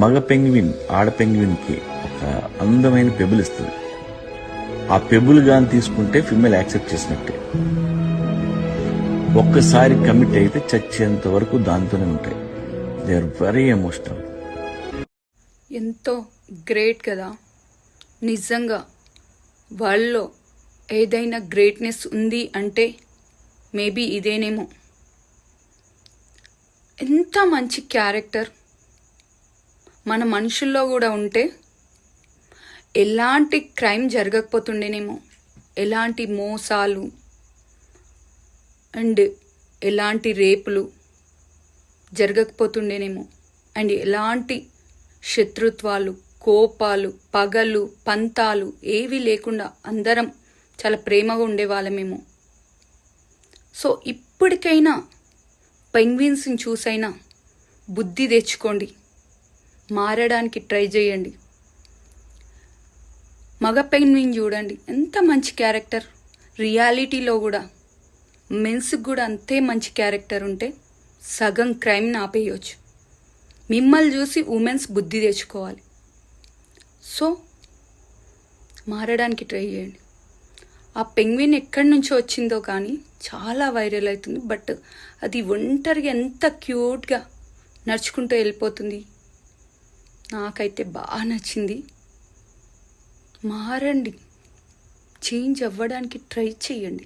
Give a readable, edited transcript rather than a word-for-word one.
మగ పెంగ్విన్ ఆడ పెంగ్విన్కి ఒక అందమైన పెబుల్ ఇస్తుంది. ఆ పెబుల్ గాని తీసుకుంటే ఫిమేల్ యాక్సెప్ట్ చేసినట్టే. ఒక్కసారి కమిట్ అయితే చచ్చేంత వరకు దాంతోనే ఉంటాయి. They are very emotional. ఎంతో గ్రేట్ కదా. నిజంగా వాళ్ళలో ఏదైనా గ్రేట్నెస్ ఉంది అంటే మేబీ ఇదేనేమో. ఎంత మంచి క్యారెక్టర్ మన మనుషుల్లో కూడా ఉంటే ఎలాంటి క్రైమ్ జరగకపోతుండేనేమో, ఎలాంటి మోసాలు అండ్ ఎలాంటి రేపులు జరగకపోతుండేనేమో, అండ్ ఎలాంటి శత్రుత్వాలు, కోపాలు, పగలు, పంతాలు ఏవి లేకుండా అందరం చాలా ప్రేమగా ఉండేవాళ్ళమేమో. సో ఇప్పటికైనా పెంగ్విన్స్ని చూసైనా బుద్ధి తెచ్చుకోండి, మారడానికి ట్రై చేయండి. మగ పెంగ్విన్ చూడండి ఎంత మంచి క్యారెక్టర్. రియాలిటీలో కూడా మెన్స్కి కూడా అంతే మంచి క్యారెక్టర్ ఉంటే సగం క్రైమ్ని ఆపేయచ్చు. మిమ్మల్ని చూసి ఉమెన్స్ బుద్ధి తెచ్చుకోవాలి. సో మారడానికి ట్రై చేయండి. ఆ పెంగ్విన్ ఎక్కడి నుంచో వచ్చిందో కానీ చాలా వైరల్ అవుతుంది. బట్ అది ఒంటరిగా ఎంత క్యూట్గా నడుచుకుంటూ వెళ్ళిపోతుంది. నాకైతే బాగా నచ్చింది. మారండి, చేంజ్ అవ్వడానికి ట్రై చేయండి.